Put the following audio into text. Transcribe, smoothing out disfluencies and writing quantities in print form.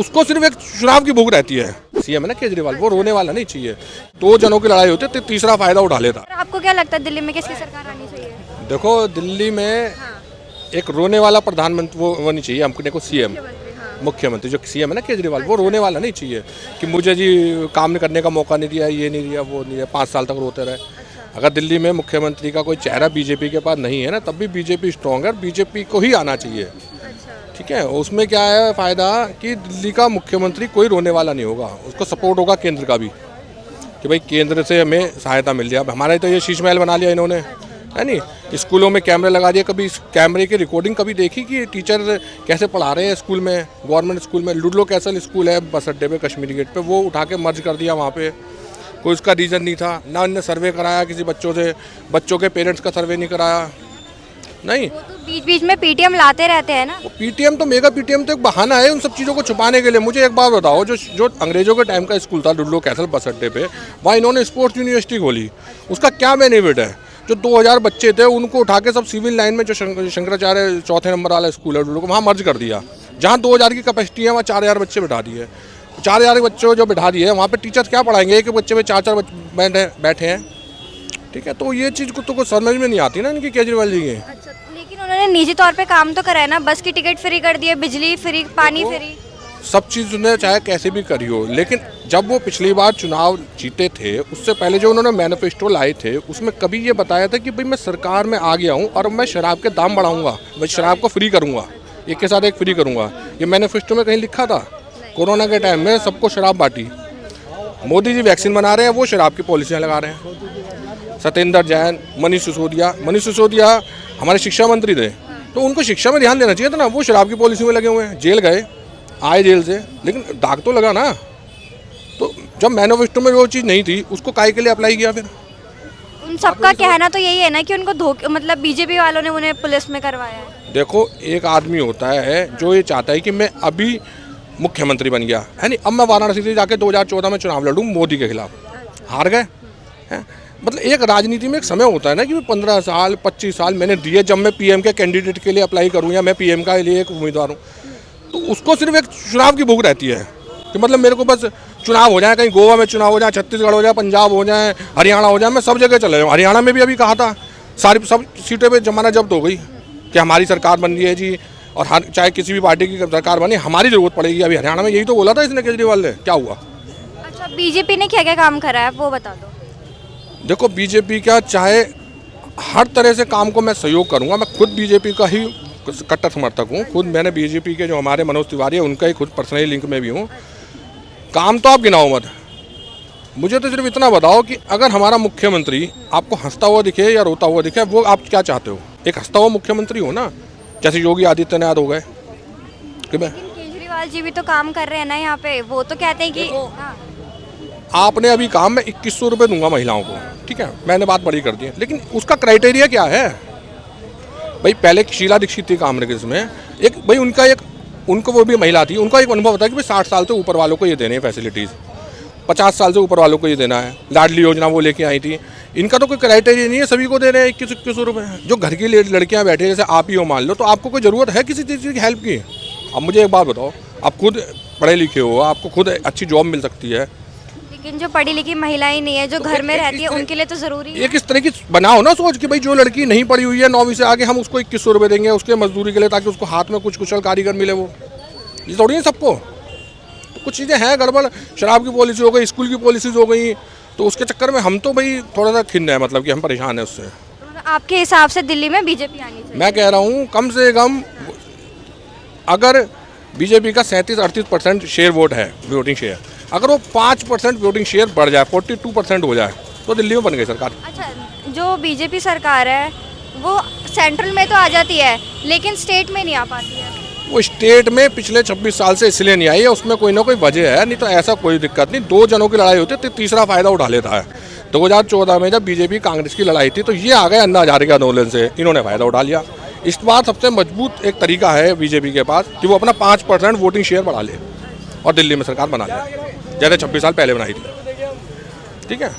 उसको सिर्फ एक चुनाव की भूख रहती है। सीएम है ना केजरीवाल, वो रोने वाला नहीं चाहिए। दो जनों की लड़ाई होती है तो तीसरा फायदा उठा लेता। आपको क्या लगता है दिल्ली में किसकी सरकार आनी चाहिए? देखो दिल्ली में एक रोने वाला प्रधानमंत्री वो नहीं चाहिए हमको। देखो सीएम मुख्यमंत्री जो सीएम है ना केजरीवाल, वो रोने वाला नहीं चाहिए कि मुझे जी काम करने का मौका नहीं दिया, ये नहीं दिया, वो नहीं दिया, 5 साल तक रोते रहे। अगर दिल्ली में मुख्यमंत्री का कोई चेहरा बीजेपी के पास नहीं है ना, तब भी बीजेपी स्ट्रॉन्ग है, बीजेपी को ही आना चाहिए। ठीक है, उसमें क्या है फायदा कि दिल्ली का मुख्यमंत्री कोई रोने वाला नहीं होगा, उसको सपोर्ट होगा केंद्र का भी कि भाई केंद्र से हमें सहायता मिल जाए। हमारे तो ये शीश महल बना लिया इन्होंने, है नहीं। स्कूलों में कैमरे लगा दिए, कभी कैमरे की रिकॉर्डिंग कभी देखी कि टीचर कैसे पढ़ा रहे हैं स्कूल में, गवर्नमेंट स्कूल में। लुडलो कैसल स्कूल है बस अड्डे पे कश्मीरी गेट पे, वो उठा के मर्ज कर दिया वहाँ पे। कोई उसका रीज़न नहीं था ना, उन्होंने सर्वे कराया किसी बच्चों से, बच्चों के पेरेंट्स का सर्वे नहीं कराया। नहीं, वो तो बीच बीच में पीटीएम लाते रहते हैं ना। पीटीएम तो मेगा पीटीएम तो एक बहाना है उन सब चीज़ों को छुपाने के लिए। मुझे एक बात बताओ, जो अंग्रेजों के टाइम का स्कूल था लुडलो कैसल बस अड्डे पे, वहाँ इन्होंने स्पोर्ट्स यूनिवर्सिटी खोली, उसका क्या बेनिफिट है? जो 2000 बच्चे थे उनको उठा के सब सिविल लाइन में जो शंकराचार्य चौथे नंबर वाला स्कूल है लुडलो को, वहाँ मर्ज कर दिया। जहाँ 2000 की कैपेसिटी है वहाँ 4000 बच्चे बिठा दिए। 4000 बच्चों जो बिठा दिए वहाँ पे टीचर क्या पढ़ाएंगे? एक बच्चे में 4 बैठे हैं। ठीक है, तो ये चीज़ को तो कुछ समझ में नहीं आती ना इनकी केजरीवाल जी की। अच्छा, लेकिन उन्होंने निजी तौर पे काम तो कराया ना, बस की टिकट फ्री कर दिए, बिजली फ्री, पानी फ्री, सब चीज़ उन्हें चाहे कैसे भी करी हो। लेकिन जब वो पिछली बार चुनाव जीते थे, उससे पहले जो उन्होंने मैनिफेस्टो लाए थे उसमें कभी ये बताया था कि भाई मैं सरकार में आ गया हूँ और मैं शराब के दाम बढ़ाऊंगा, मैं शराब को फ्री करूँगा, एक के साथ एक फ्री करूँगा। ये मैनिफेस्टो में कहीं लिखा था? कोरोना के टाइम में सबको शराब बांटी। मोदी जी वैक्सीन बना रहे हैं, वो शराब की पॉलिसियाँ लगा रहे हैं। सत्येंद्र जैन, मनीष सिसोदिया हमारे शिक्षा मंत्री थे, तो उनको शिक्षा में ध्यान देना चाहिए था ना। वो शराब की पॉलिसी में लगे हुए हैं, जेल गए, आए जेल से, लेकिन दाग तो लगा ना। तो जब मैनिफेस्टो में वो चीज़ नहीं थी उसको काहे के लिए अप्लाई किया फिर? उन सबका कहना तो यही है ना कि उनको धोखे, मतलब बीजेपी वालों ने उन्हें पुलिस में करवाया है। देखो एक आदमी होता है जो ये चाहता है कि मैं अभी मुख्यमंत्री बन गया है नहीं, अब मैं वाराणसी से जाके 2014 में चुनाव लड़ूँ मोदी के खिलाफ, हार गए हैं। मतलब एक राजनीति में एक समय होता है ना कि 15 साल 25 साल मैंने दिए, जब मैं पीएम के कैंडिडेट के लिए अप्लाई करूँ या मैं पीएम का लिए एक उम्मीदवार हूँ, तो उसको सिर्फ एक चुनाव की भूख रहती है कि मतलब मेरे को बस चुनाव हो जाए, कहीं गोवा में चुनाव हो जाए, छत्तीसगढ़ हो जाए, पंजाब हो जाए, हरियाणा हो जाए, मैं सब जगह चले जाऊँ। हरियाणा में भी अभी कहा था, सारी सब सीटें पे जमाना जब्त हो गई कि हमारी सरकार बन रही है जी, और हर चाहे किसी भी पार्टी की सरकार बने हमारी ज़रूरत पड़ेगी। अभी हरियाणा में यही तो बोला था इसने केजरीवाल ने, क्या हुआ? अच्छा, बीजेपी ने क्या क्या काम करा है वो बता दो। देखो बीजेपी का चाहे हर तरह से काम को मैं सहयोग करूँगा। मैं खुद बीजेपी का ही कट्टर समर्थक हूँ। खुद मैंने बीजेपी के जो हमारे मनोज तिवारी है उनका ही खुद पर्सनली लिंक में भी हूँ। काम तो आप गिनाओ मत, मुझे तो सिर्फ इतना बताओ कि अगर हमारा मुख्यमंत्री आपको हंसता हुआ दिखे या रोता हुआ दिखे, वो आप क्या चाहते हो? एक हंसता हुआ मुख्यमंत्री हो ना, जैसे योगी आदित्यनाथ हो गए। केजरीवाल जी भी तो काम कर रहे हैं ना यहाँ पे, वो तो कहते हैं कि हाँ। आपने अभी काम में 2100 रुपये दूंगा महिलाओं को, ठीक है, मैंने बात बड़ी कर दी है, लेकिन उसका क्राइटेरिया क्या है भाई? पहले शीला दीक्षित थी कांग्रेस में, एक भाई उनको वो भी महिला थी, उनका एक अनुभव था कि भाई 60 साल से ऊपर वालों को ये देने हैं फैसिलिटीज़, 50 साल से ऊपर वालों को ये देना है। लाडली योजना वो लेके आई थी। इनका तो कोई क्राइटेरिया नहीं है, सभी को दे रहे हैं 2100 रुपये। जो घर की लड़कियां बैठे जैसे आप ही हो मान लो, तो आपको कोई ज़रूरत है किसी चीज़ की हेल्प की? अब मुझे एक बात बताओ, आप खुद पढ़े लिखे हो, आपको खुद अच्छी जॉब मिल सकती है, लेकिन जो पढ़ी लिखी महिलाएं नहीं है, जो घर में रहती है, उनके लिए तो जरूरी है। एक इस तरह की बनाओ ना सोच कि भाई जो लड़की नहीं पढ़ी हुई है 9वीं से आगे, हम उसको 2100 रुपये देंगे उसके मजदूरी के लिए, ताकि उसको हाथ में कुछ कुशल कारीगर मिले। वो ये थोड़ी है सबको, तो कुछ चीज़ें हैं गड़बड़। शराब की पॉलिसी हो गई, स्कूल की पॉलिसीज हो गई, तो उसके चक्कर में हम तो भाई थोड़ा सा खिन्न है, मतलब कि हम परेशान हैं उससे। आपके हिसाब से दिल्ली में बीजेपी आनी चाहिए? मैं कह रहा हूँ कम से कम अगर बीजेपी का 37-38% शेयर वोट है, वोटिंग शेयर, अगर वो 5% वोटिंग शेयर बढ़ जाए, 42% हो जाए, तो दिल्ली में बन गई सरकार। अच्छा, जो बीजेपी सरकार है वो सेंट्रल में तो आ जाती है, लेकिन स्टेट में नहीं आ पाती है। वो स्टेट में पिछले 26 साल से इसलिए नहीं आई है, उसमें कोई ना कोई वजह है, नहीं तो ऐसा कोई दिक्कत नहीं। दो जनों की लड़ाई होती है तो तीसरा फायदा उठा लेता है। 2014 में जब बीजेपी कांग्रेस की लड़ाई थी तो ये आ गए अन्ना हजारे के आंदोलन से, इन्होंने फायदा उठा लिया। इस बार सबसे मजबूत एक तरीका है बीजेपी के पास कि वो अपना 5% वोटिंग शेयर बढ़ा ले और दिल्ली में सरकार बना ले, जैसे 26 साल पहले बनाई थी। ठीक है।